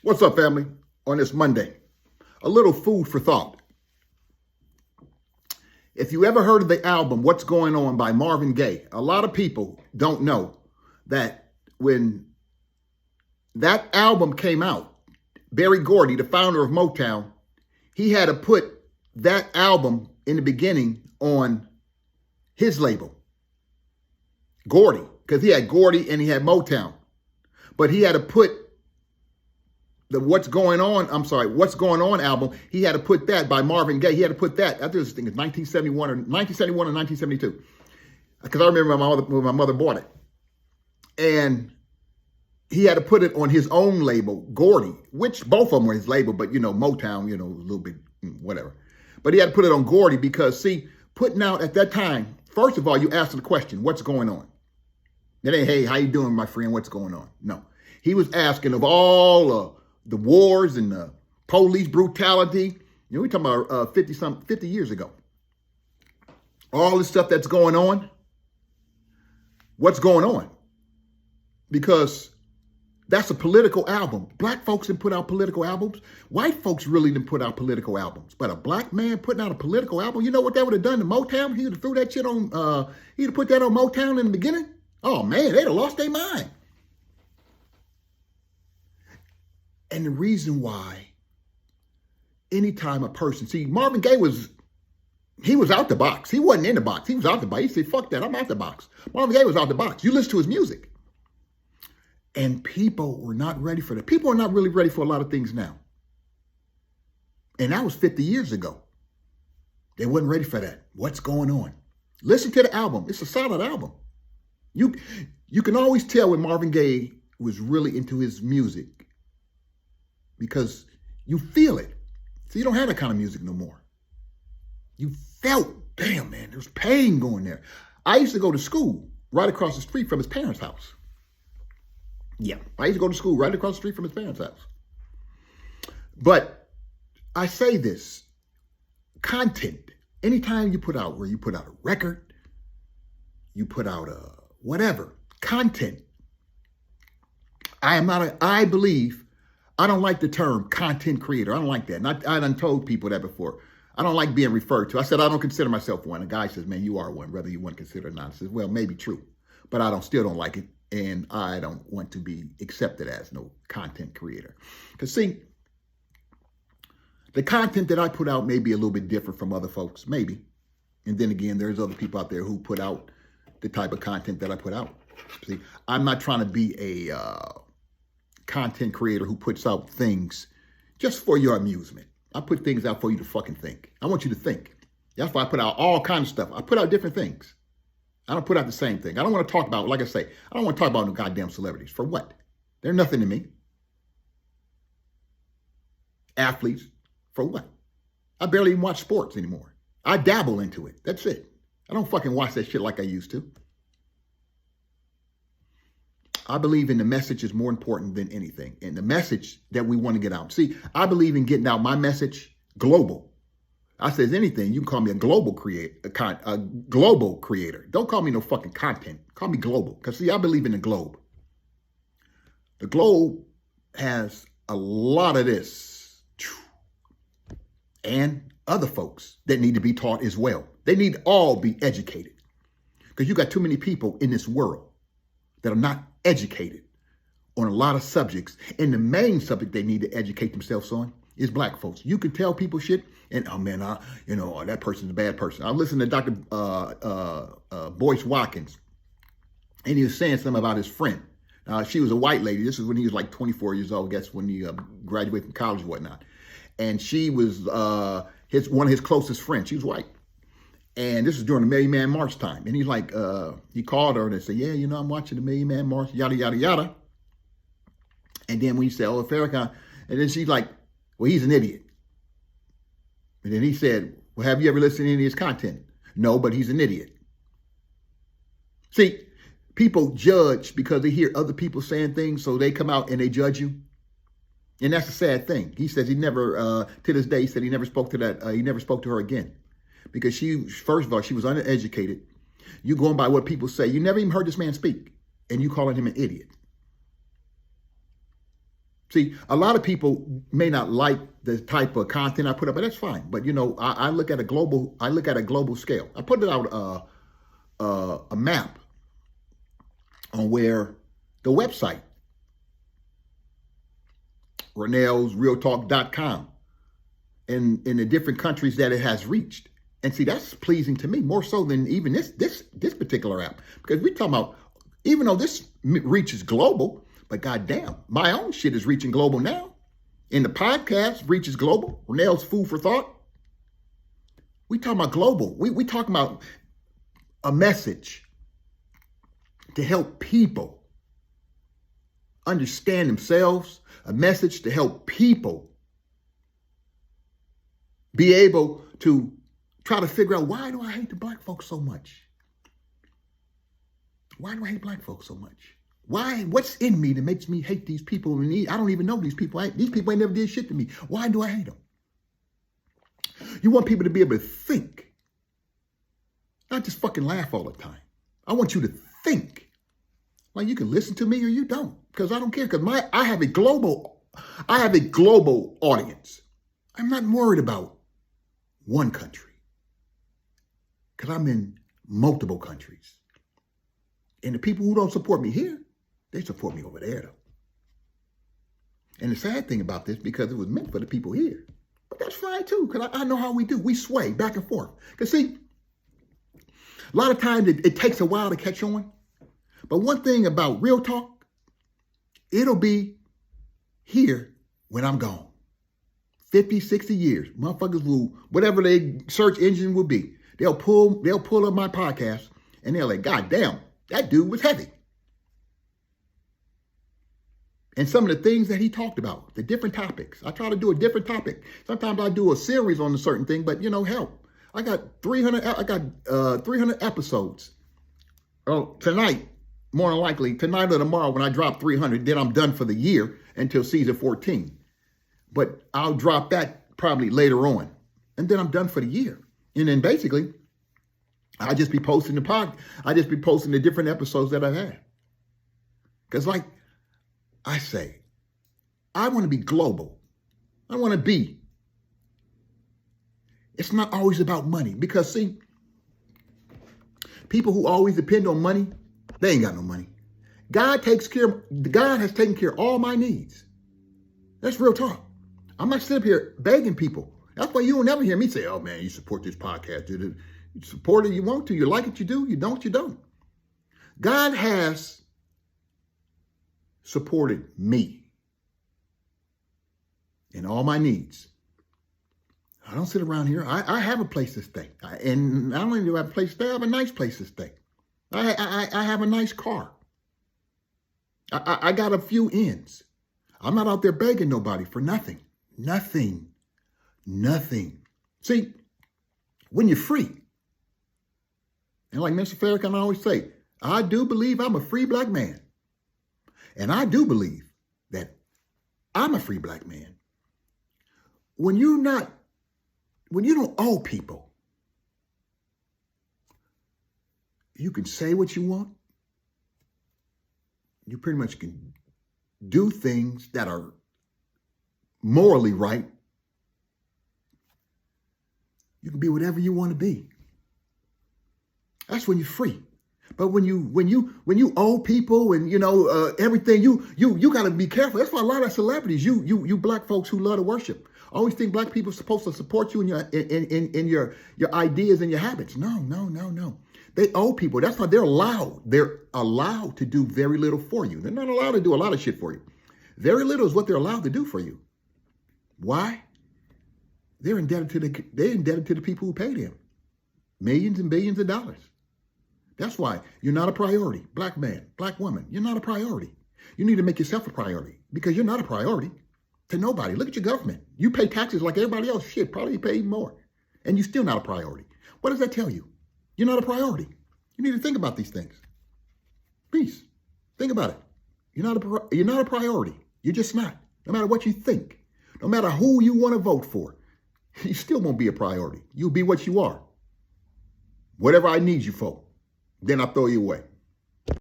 What's up, family? On this Monday, a little food for thought. If you ever heard of the album What's Going On by Marvin Gaye, a lot of people don't know that when that album came out, Berry Gordy, the founder of Motown, he had to put that album in the beginning on his label, Gordy, because he had Gordy and he had Motown. But he had to put the What's Going On album, he had to put that by Marvin Gaye. He had to put that, I think this thing is 1971 or 1972. Because I remember when my mother bought it. And he had to put it on his own label, Gordy, which both of them were his label, but Motown, a little bit, whatever. But he had to put it on Gordy because, see, putting out at that time, first of all, you ask the question, what's going on? It ain't, hey, how you doing, my friend? What's going on? No. He was asking of all the wars and the police brutality. We're talking about 50 years ago. All the stuff that's going on. What's going on? Because that's a political album. Black folks didn't put out political albums. White folks really didn't put out political albums. But a black man putting out a political album, you know what that would have done to Motown? He would have threw that shit on, he'd have put that on Motown in the beginning. Oh man, they'd have lost their mind. And the reason why, anytime a person, see, Marvin Gaye he was out the box. He wasn't in the box. He was out the box. He said, fuck that, I'm out the box. Marvin Gaye was out the box. You listen to his music. And people were not ready for that. People are not really ready for a lot of things now. And that was 50 years ago. They wasn't ready for that. What's going on? Listen to the album. It's a solid album. You can always tell when Marvin Gaye was really into his music because you feel it. So you don't have that kind of music no more. You felt, damn, man, there's pain going there. I used to go to school right across the street from his parents' house. Yeah, I used to go to school right across the street from his parents' house. But I say this, content, anytime you put out a record, you put out a whatever, content. I don't like the term content creator. I don't like that. And I done told people that before. I don't like being referred to. I said, I don't consider myself one. A guy says, man, you are one, whether you want to consider it or not. I says, well, maybe true, but I still don't like it. And I don't want to be accepted as no content creator. Because see, the content that I put out may be a little bit different from other folks, maybe. And then again, there's other people out there who put out the type of content that I put out. See, I'm not trying to be a content creator who puts out things just for your amusement. I put things out for you to fucking think. I want you to think. That's why I put out all kinds of stuff. I put out different things. I don't put out the same thing. I don't want to talk about, like I say, I don't want to talk about no goddamn celebrities. For what? They're nothing to me. Athletes. For what? I barely even watch sports anymore. I dabble into it. That's it. I don't fucking watch that shit like I used to. I believe in the message is more important than anything. And the message that we want to get out. See, I believe in getting out my message global. I says anything, you can call me a global creator. Don't call me no fucking content. Call me global. Because see, I believe in the globe. The globe has a lot of this. And other folks that need to be taught as well. They need to all be educated. Because you got too many people in this world that are not educated on a lot of subjects. And the main subject they need to educate themselves on is black folks. You can tell people shit and, oh man, that person's a bad person. I listened to Dr. Boyce Watkins, and he was saying something about his friend. She was a white lady. This is when he was like 24 years old, I guess, when he graduated from college and whatnot. And she was one of his closest friends. She was white. And this is during the Million Man March time. And he's like, he called her and they said, yeah, I'm watching the Million Man March, yada, yada, yada. And then when he said, oh, Farrakhan, and then she's like, well, he's an idiot. And then he said, well, have you ever listened to any of his content? No, but he's an idiot. See, people judge because they hear other people saying things, so they come out and they judge you. And that's a sad thing. He says he never, to this day, he said he never spoke to her again. Because first of all, she was uneducated. You going by what people say. You never even heard this man speak. And you calling him an idiot. See, a lot of people may not like the type of content I put up, but that's fine. But I look at a global. I look at a global scale. I put it out a map on where the website, RonellsRealTalk.com, in the different countries that it has reached. And see, that's pleasing to me more so than even this particular app, because we're talking about, even though this reaches global, but goddamn, my own shit is reaching global now. And the podcast reaches global. Ronell's Food for Thought. We talking about global. We talking about a message to help people understand themselves, a message to help people be able to try to figure out, why do I hate the black folks so much? Why do I hate black folks so much? Why? What's in me that makes me hate these people? I don't even know these people. These people ain't never did shit to me. Why do I hate them? You want people to be able to think, not just fucking laugh all the time. I want you to think. Like, you can listen to me or you don't, because I don't care. Because I have a global audience. I'm not worried about one country, because I'm in multiple countries. And the people who don't support me here, they support me over there, though. And the sad thing about this, because it was meant for the people here, but that's fine too, because I know how we do. We sway back and forth. Because see, a lot of times it takes a while to catch on. But one thing about Real Talk, it'll be here when I'm gone. 50, 60 years. Motherfuckers will, whatever their search engine will be, they'll pull up my podcast and they're like, God damn, that dude was heavy. And some of the things that he talked about, the different topics. I try to do a different topic. Sometimes I do a series on a certain thing, but hell, I got 300 episodes. Oh, tonight, more than likely, tonight or tomorrow when I drop 300, then I'm done for the year until season 14. But I'll drop that probably later on. And then I'm done for the year. And then basically, I just be posting the different episodes that I've had. Because like I say, I want to be global. I want to be. It's not always about money. Because see, people who always depend on money, they ain't got no money. God has taken care of all my needs. That's real talk. I'm not sitting up here begging people. That's why you will never hear me say, oh man, you support this podcast. You support it, you want to. You like it, you do. You don't, you don't. God has supported me in all my needs. I don't sit around here. I have a place to stay. And not only do I have a place to stay, I have a nice place to stay. I have a nice car. I got a few ends. I'm not out there begging nobody for nothing. Nothing. See, when you're free, and like Mr. Farrakhan always say, I do believe I'm a free black man. And I do believe that I'm a free black man. When you don't owe people, you can say what you want. You pretty much can do things that are morally right. You can be whatever you want to be. That's when you're free. But when you owe people and everything, you got to be careful. That's why a lot of celebrities, you black folks who love to worship, always think black people are supposed to support you in your ideas and your habits. No. They owe people. That's why they're allowed to do very little for you. They're not allowed to do a lot of shit for you. Very little is what they're allowed to do for you. Why? They're indebted to the people who paid them millions and billions of dollars. That's why you're not a priority. Black man, black woman, you're not a priority. You need to make yourself a priority, because you're not a priority to nobody. Look at your government. You pay taxes like everybody else. Shit, probably you pay more. And you're still not a priority. What does that tell you? You're not a priority. You need to think about these things. Peace. Think about it. You're not a priority. You're just not. No matter what you think, no matter who you want to vote for, you still won't be a priority. You'll be what you are. Whatever I need you for, then I throw you away.